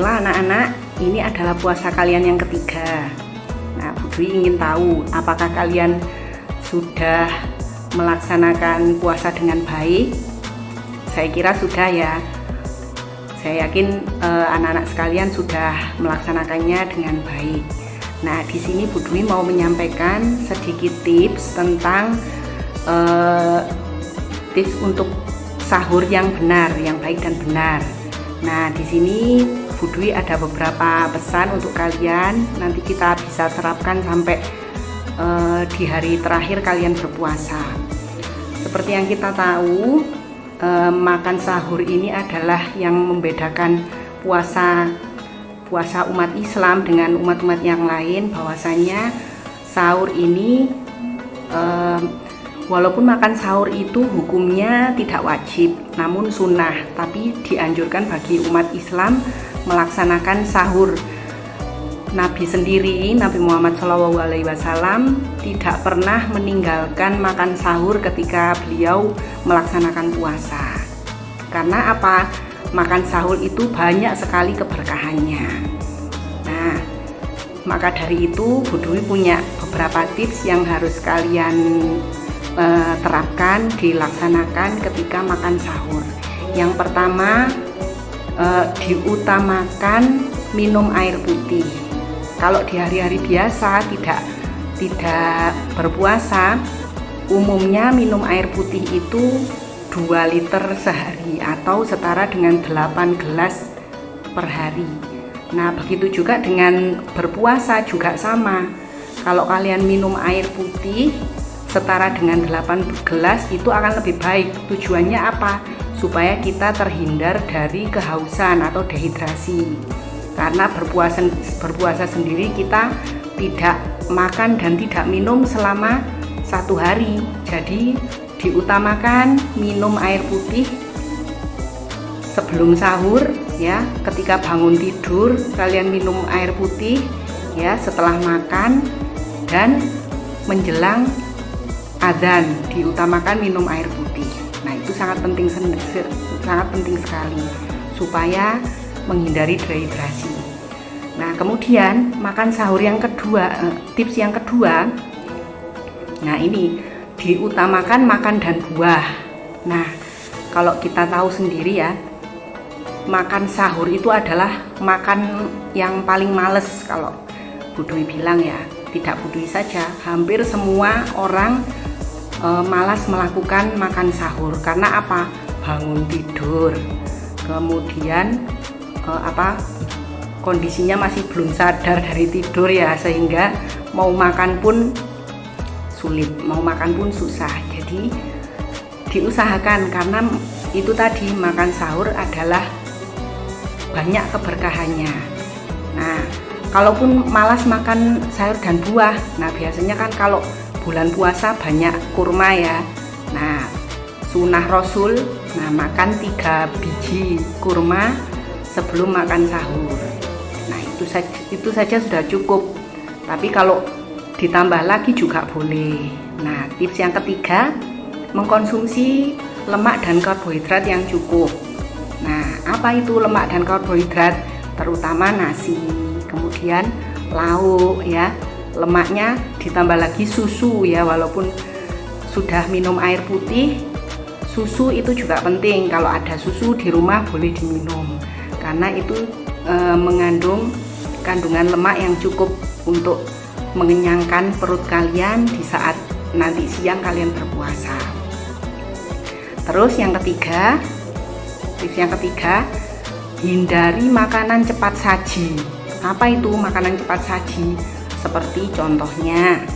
Baiklah anak-anak, ini adalah puasa kalian yang ketiga. Nah, Bu Dwi ingin tahu apakah kalian sudah melaksanakan puasa dengan baik? Saya kira sudah ya. Saya yakin anak-anak sekalian sudah melaksanakannya dengan baik. Nah, di sini Bu Dwi mau menyampaikan sedikit tips tentang tips untuk sahur yang benar, yang baik dan benar. Nah, di sini Bu Dwi ada beberapa pesan untuk kalian. Nanti kita bisa terapkan sampai di hari terakhir kalian berpuasa. Seperti yang kita tahu, makan sahur ini adalah yang membedakan puasa umat Islam dengan umat-umat yang lain. Bahwasanya sahur ini walaupun makan sahur itu hukumnya tidak wajib, namun sunnah, tapi dianjurkan bagi umat Islam melaksanakan sahur. Nabi sendiri, Nabi Muhammad SAW tidak pernah meninggalkan makan sahur ketika beliau melaksanakan puasa. Karena apa? Makan sahur itu banyak sekali keberkahannya. Nah, maka dari itu Bu Dwi punya beberapa tips yang harus kalian terapkan, dilaksanakan ketika makan sahur. Yang pertama, diutamakan minum air putih. Kalau di hari-hari biasa tidak berpuasa, umumnya minum air putih itu 2 liter sehari atau setara dengan 8 gelas per hari. Nah, begitu juga dengan berpuasa juga sama. Kalau kalian minum air putih setara dengan 8 gelas itu akan lebih baik. Tujuannya apa? Supaya kita terhindar dari kehausan atau dehidrasi. Karena berpuasa sendiri kita tidak makan dan tidak minum selama 1 hari. Jadi diutamakan minum air putih sebelum sahur ya. Ketika bangun tidur kalian minum air putih ya, setelah makan dan menjelang adzan diutamakan minum air putih. Nah, itu sangat penting sekali supaya menghindari dehidrasi. Nah, kemudian makan sahur yang kedua, tips yang kedua. Nah, ini diutamakan makan dan buah. Nah, kalau kita tahu sendiri ya, makan sahur itu adalah makan yang paling males kalau Bu Dwi bilang ya. Tidak Bu Dwi saja, hampir semua orang malas melakukan makan sahur. Karena apa? Bangun tidur, kemudian kondisinya masih belum sadar dari tidur ya, sehingga mau makan pun sulit, mau makan pun susah. Jadi diusahakan, karena itu tadi makan sahur adalah banyak keberkahannya. Nah, kalaupun malas makan sayur dan buah, nah biasanya kan kalau bulan puasa banyak kurma ya. Nah, sunnah Rasul, nah makan 3 biji kurma sebelum makan sahur. Nah, itu saja sudah cukup. Tapi kalau ditambah lagi juga boleh. Nah, tips yang ketiga, mengkonsumsi lemak dan karbohidrat yang cukup. Nah, apa itu lemak dan karbohidrat? Terutama nasi, kemudian lauk ya. Lemaknya ditambah lagi susu ya, walaupun sudah minum air putih, susu itu juga penting. Kalau ada susu di rumah boleh diminum, karena itu mengandung kandungan lemak yang cukup untuk mengenyangkan perut kalian di saat nanti siang kalian berpuasa. Terus tips yang ketiga, hindari makanan cepat saji. Apa itu makanan cepat saji? Seperti contohnya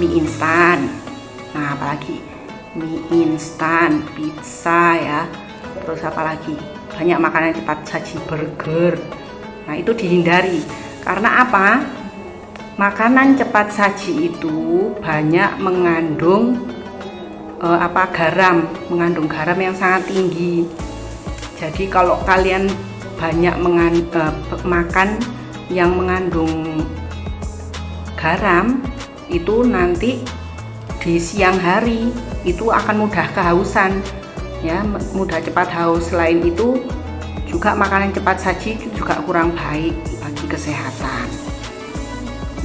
mie instan. Nah, apalagi mie instan, pizza ya. Terus apalagi? Banyak makanan cepat saji, burger. Nah, itu dihindari. Karena apa? Makanan cepat saji itu banyak mengandung garam, mengandung garam yang sangat tinggi. Jadi kalau kalian banyak makan yang mengandung garam, itu nanti di siang hari itu akan mudah kehausan ya, mudah cepat haus. Selain itu juga makanan cepat saji juga kurang baik bagi kesehatan.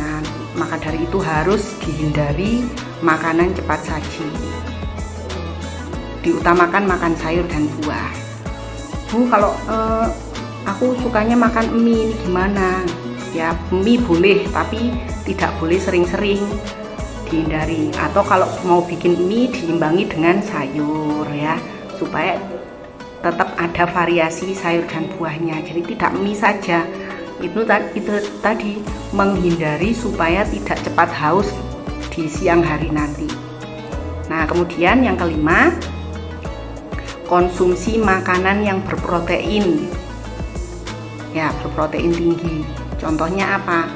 Nah, maka dari itu harus dihindari makanan cepat saji. Diutamakan makan sayur dan buah. Bu, kalau aku sukanya makan mie, ini gimana? Ya, mie boleh, tapi tidak boleh sering-sering, dihindari. Atau kalau mau bikin mie diimbangi dengan sayur ya, supaya tetap ada variasi sayur dan buahnya. Jadi tidak mie saja. Itu tadi menghindari supaya tidak cepat haus di siang hari nanti. Nah, kemudian yang kelima, konsumsi makanan yang berprotein. Ya, berprotein tinggi. Contohnya apa?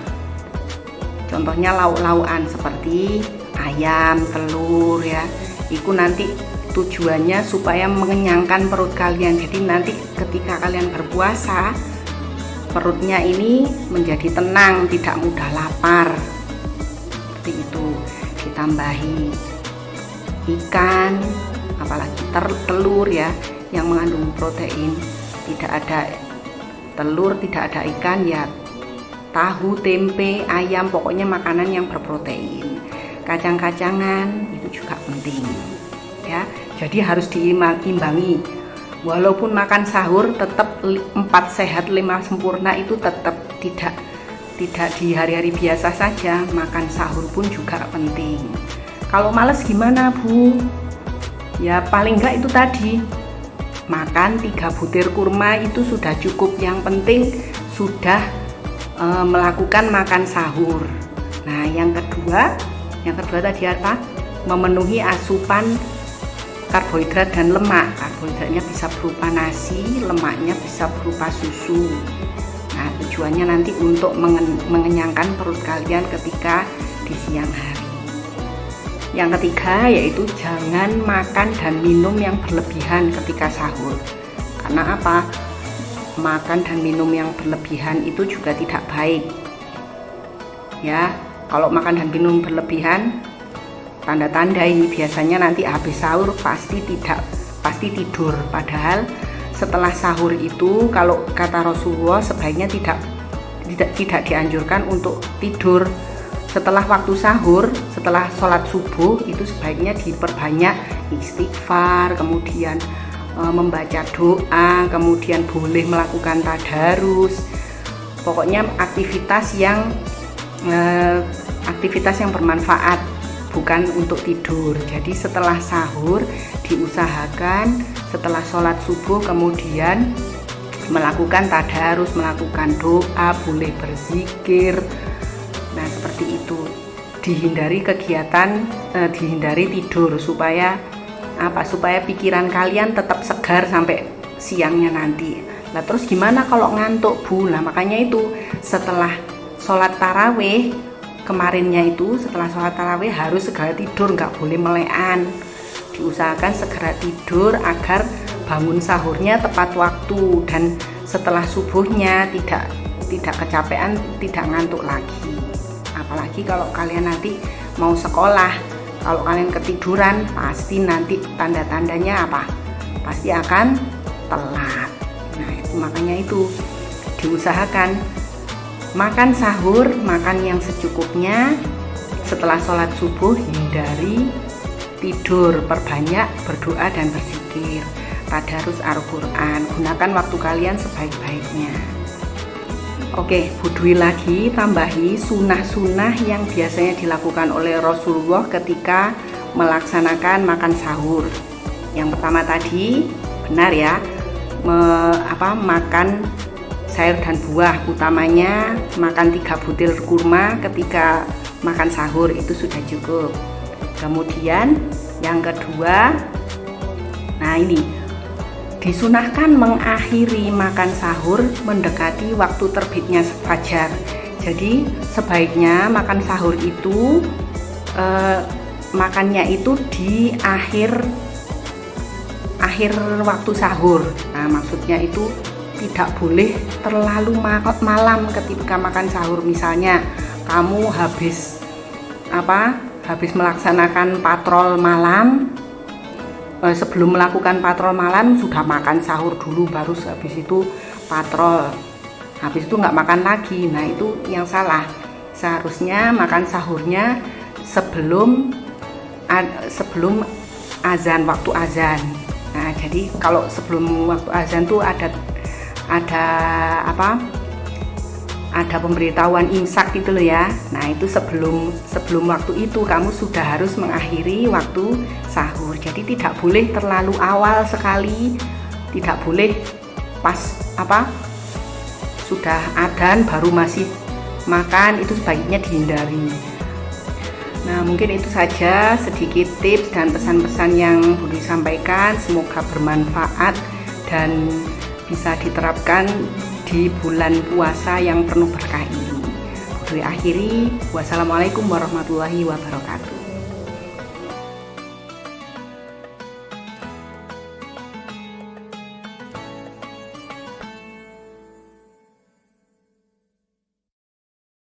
Contohnya lauk-laukan seperti ayam, telur ya. Itu nanti tujuannya supaya mengenyangkan perut kalian. Jadi nanti ketika kalian berpuasa, perutnya ini menjadi tenang, tidak mudah lapar. Seperti itu. Ditambahi ikan, apalagi telur ya, yang mengandung protein. Tidak ada telur, tidak ada ikan ya, tahu, tempe, ayam, pokoknya makanan yang berprotein. Kacang-kacangan itu juga penting ya. Jadi harus diimbangi. Walaupun makan sahur tetap 4 sehat 5 sempurna, itu tetap tidak di hari-hari biasa saja, makan sahur pun juga penting. Kalau males gimana, Bu? Ya paling enggak itu tadi, makan 3 butir kurma itu sudah cukup. Yang penting sudah melakukan makan sahur. Nah, yang kedua tadi apa? Memenuhi asupan karbohidrat dan lemak. Karbohidratnya bisa berupa nasi, lemaknya bisa berupa susu. Nah, tujuannya nanti untuk mengenyangkan perut kalian ketika di siang hari. Yang ketiga yaitu jangan makan dan minum yang berlebihan ketika sahur. Karena apa? Makan dan minum yang berlebihan itu juga tidak baik. Ya, kalau makan dan minum berlebihan, tanda-tanda ini biasanya nanti habis sahur pasti tidur. Padahal setelah sahur itu, kalau kata Rasulullah, sebaiknya tidak dianjurkan untuk tidur. Setelah waktu sahur, setelah sholat subuh, itu sebaiknya diperbanyak istighfar, kemudian membaca doa, kemudian boleh melakukan tadarus. Pokoknya aktivitas yang bermanfaat, bukan untuk tidur. Jadi setelah sahur diusahakan setelah sholat subuh kemudian melakukan tadarus, melakukan doa, boleh berzikir. Nah, seperti itu. Dihindari dihindari tidur supaya pikiran kalian tetap segar sampai siangnya nanti. Nah, terus gimana kalau ngantuk, Bu? Nah, makanya itu setelah sholat tarawih kemarinnya itu, setelah sholat tarawih harus segera tidur, nggak boleh melekan. Diusahakan segera tidur agar bangun sahurnya tepat waktu, dan setelah subuhnya tidak kecapean, tidak ngantuk lagi. Apalagi kalau kalian nanti mau sekolah, kalau kalian ketiduran pasti nanti tanda-tandanya apa? Pasti akan telat. Nah, itu makanya itu diusahakan makan sahur, makan yang secukupnya. Setelah sholat subuh hindari tidur, perbanyak berdoa dan berzikir, tadarus Al-Quran, gunakan waktu kalian sebaik-baiknya. Oke, budui lagi, tambahi sunnah-sunnah yang biasanya dilakukan oleh Rasulullah ketika melaksanakan makan sahur. Yang pertama tadi, benar ya, makan sayur dan buah, utamanya makan 3 butir kurma ketika makan sahur, itu sudah cukup. Kemudian yang kedua, nah ini disunahkan mengakhiri makan sahur mendekati waktu terbitnya fajar. Jadi sebaiknya makan sahur itu makannya itu di akhir waktu sahur. Nah, maksudnya itu tidak boleh terlalu malam ketika makan sahur. Misalnya kamu habis melaksanakan patrol malam, sebelum melakukan patrol malam sudah makan sahur dulu, baru habis itu patrol, habis itu nggak makan lagi. Nah itu yang salah. Seharusnya makan sahurnya sebelum azan, waktu azan. Nah jadi kalau sebelum waktu azan tuh ada pemberitahuan imsak gitu loh ya. Nah itu sebelum waktu itu kamu sudah harus mengakhiri waktu sahur. Jadi tidak boleh terlalu awal sekali, tidak boleh pas sudah adzan baru masih makan, itu sebaiknya dihindari. Nah mungkin itu saja sedikit tips dan pesan-pesan yang Budi sampaikan, semoga bermanfaat dan bisa diterapkan di bulan puasa yang penuh berkah ini. Budi akhiri, wassalamualaikum warahmatullahi wabarakatuh.